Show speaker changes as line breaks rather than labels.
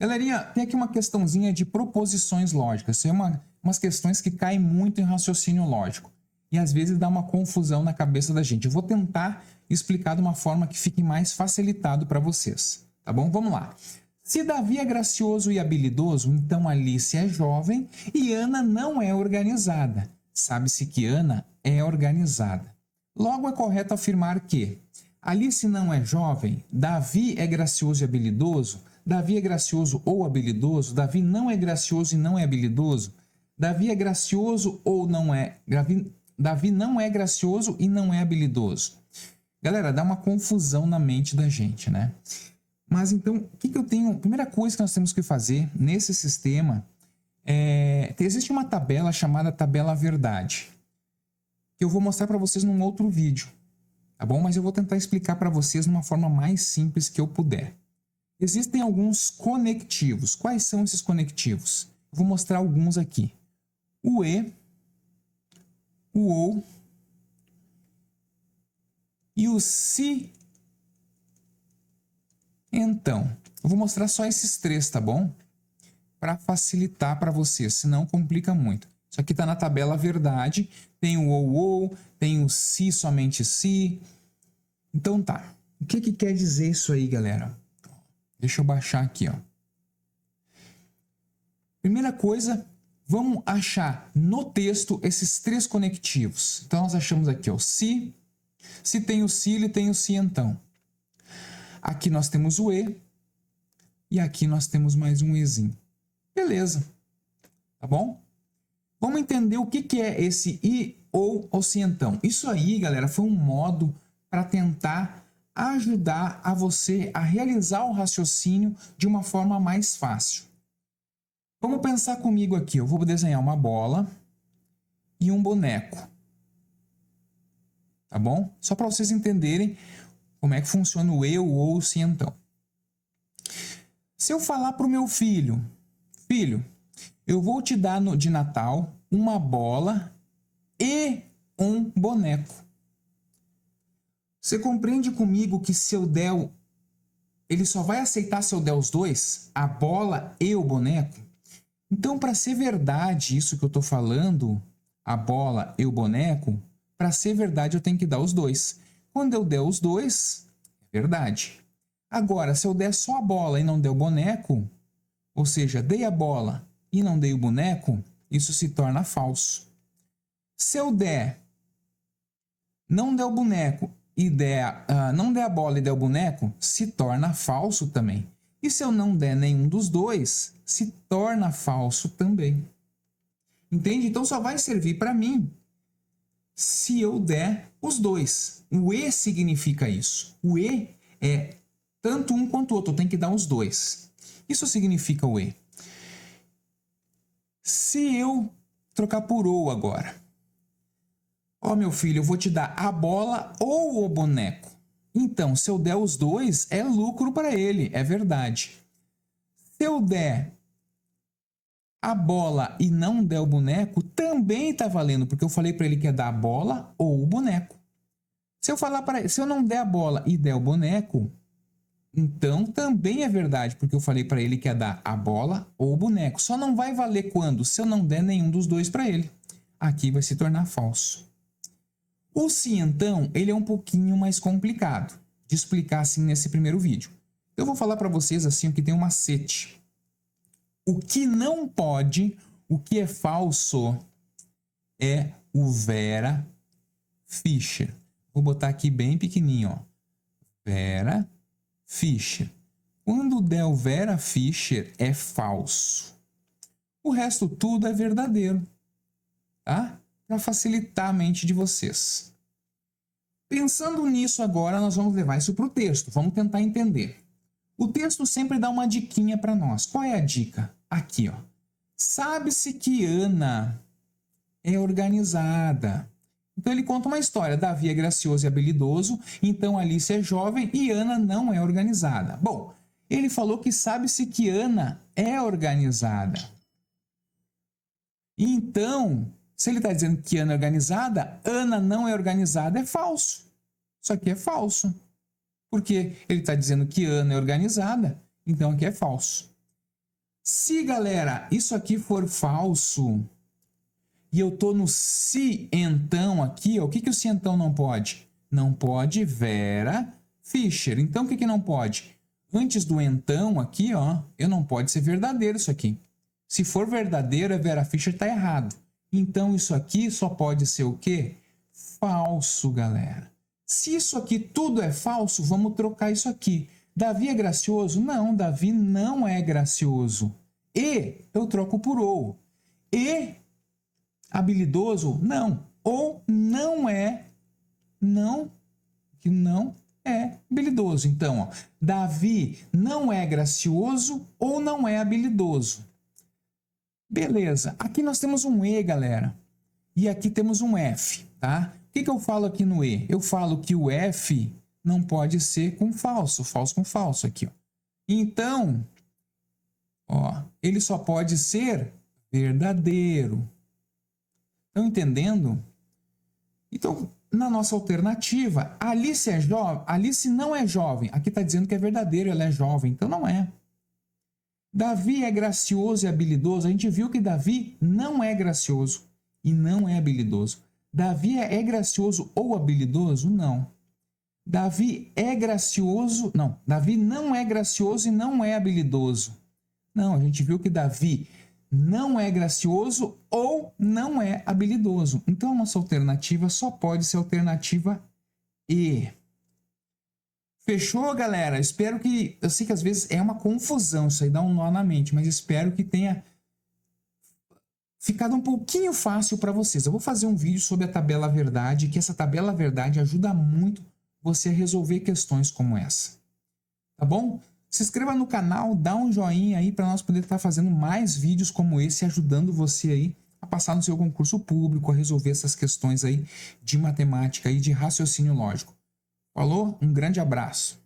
Galerinha, tem aqui uma questãozinha de proposições lógicas. São umas questões que caem muito em raciocínio lógico. E às vezes dá uma confusão na cabeça da gente. Eu vou tentar explicar de uma forma que fique mais facilitado para vocês. Tá bom? Vamos lá. Se Davi é gracioso e habilidoso, então Alice é jovem e Ana não é organizada. Sabe-se que Ana é organizada. Logo é correto afirmar que Alice não é jovem, Davi é gracioso e habilidoso, Davi é gracioso ou habilidoso, Davi não é gracioso e não é habilidoso, Davi é gracioso ou não é, Davi não é gracioso e não é habilidoso. Galera, dá uma confusão na mente da gente, né? Mas então, o que eu tenho? A primeira coisa que nós temos que fazer nesse sistema existe uma tabela chamada tabela verdade, que eu vou mostrar para vocês num outro vídeo, tá bom? Mas eu vou tentar explicar para vocês de uma forma mais simples que eu puder. Existem alguns conectivos. Quais são esses conectivos? Eu vou mostrar alguns aqui. O e, o ou e o se. Então, eu vou mostrar só esses três, tá bom? Para facilitar para vocês, senão complica muito. Isso aqui está na tabela verdade, tem o ou, tem o se, somente se. Então tá, o que quer dizer isso aí, galera? Deixa eu baixar aqui, ó. Primeira coisa, vamos achar no texto esses três conectivos. Então nós achamos aqui, ó, se tem o se, ele tem o se então. Aqui nós temos o e aqui nós temos mais um ezinho. Beleza, tá bom? Vamos entender o que é esse i, ou se então. Isso aí, galera, foi um modo para tentar ajudar a você a realizar o raciocínio de uma forma mais fácil. Vamos pensar comigo aqui. Eu vou desenhar uma bola e um boneco. Tá bom? Só para vocês entenderem como é que funciona o e, o ou, o se então. Se eu falar para o meu filho, filho, eu vou te dar de Natal uma bola e um boneco. Você compreende comigo que se eu der, ele só vai aceitar se eu der os dois, a bola e o boneco? Então, para ser verdade isso que eu estou falando, a bola e o boneco, para ser verdade eu tenho que dar os dois. Quando eu der os dois, é verdade. Agora, se eu der só a bola e não der o boneco, ou seja, dei a bola e não dei o boneco, isso se torna falso. Se eu não der o boneco e não der a bola e der o boneco, se torna falso também. E se eu não der nenhum dos dois, se torna falso também. Entende? Então só vai servir para mim se eu der os dois. O e significa isso. O e é tanto um quanto o outro, eu tenho que dar os dois. Isso significa o e. Se eu trocar por ou agora. Ó, meu filho, eu vou te dar a bola ou o boneco. Então, se eu der os dois, é lucro para ele, é verdade. Se eu der a bola e não der o boneco, também está valendo, porque eu falei para ele que ia dar a bola ou o boneco. Se eu não der a bola e der o boneco, então também é verdade, porque eu falei para ele que ia dar a bola ou o boneco. Só não vai valer quando? Se eu não der nenhum dos dois para ele. Aqui vai se tornar falso. O se então, ele é um pouquinho mais complicado de explicar assim nesse primeiro vídeo. Eu vou falar para vocês assim o que tem um macete. O que não pode, o que é falso, é o Vera Fischer. Vou botar aqui bem pequenininho, ó. Vera Fischer. Quando der o Vera Fischer, é falso. O resto tudo é verdadeiro, tá? Para facilitar a mente de vocês. Pensando nisso agora, nós vamos levar isso para o texto. Vamos tentar entender. O texto sempre dá uma diquinha para nós. Qual é a dica? Aqui, ó. Sabe-se que Ana é organizada. Então ele conta uma história. Davi é gracioso e habilidoso, então Alice é jovem e Ana não é organizada. Bom, ele falou que sabe-se que Ana é organizada. Então, se ele está dizendo que Ana é organizada, Ana não é organizada, é falso. Isso aqui é falso. Porque ele está dizendo que Ana é organizada, então aqui é falso. Se, galera, isso aqui for falso e eu tô no se então aqui, ó, o que o se então não pode? Não pode Vera Fischer. Então, o que não pode? Antes do então aqui, ó, eu não pode ser verdadeiro isso aqui. Se for verdadeiro, a Vera Fischer tá errado. Então, isso aqui só pode ser o quê? Falso, galera. Se isso aqui tudo é falso, vamos trocar isso aqui. Davi é gracioso? Não, Davi não é gracioso. E eu troco por ou. E habilidoso? Não. Ou não é, que não é habilidoso. Então, ó, Davi não é gracioso ou não é habilidoso. Beleza. Aqui nós temos um E, galera. E aqui temos um F, tá? O que eu falo aqui no E? Eu falo que o F não pode ser com falso com falso aqui, ó. Então, ó, ele só pode ser verdadeiro. Estão entendendo? Então, na nossa alternativa, Alice é jovem, Alice não é jovem. Aqui está dizendo que é verdadeiro, ela é jovem, então não é. Davi é gracioso e habilidoso. A gente viu que Davi não é gracioso e não é habilidoso. Davi é gracioso ou habilidoso? Não. Davi é gracioso... Não, Davi não é gracioso e não é habilidoso. Não, a gente viu que Davi não é gracioso ou não é habilidoso. Então, a nossa alternativa só pode ser a alternativa E. Fechou, galera? Espero que... Eu sei que às vezes é uma confusão, isso aí dá um nó na mente, mas espero que tenha ficado um pouquinho fácil para vocês. Eu vou fazer um vídeo sobre a tabela verdade, que essa tabela verdade ajuda muito você a resolver questões como essa. Tá bom? Se inscreva no canal, dá um joinha aí para nós poder estar fazendo mais vídeos como esse, ajudando você aí a passar no seu concurso público, a resolver essas questões aí de matemática e de raciocínio lógico. Falou? Um grande abraço.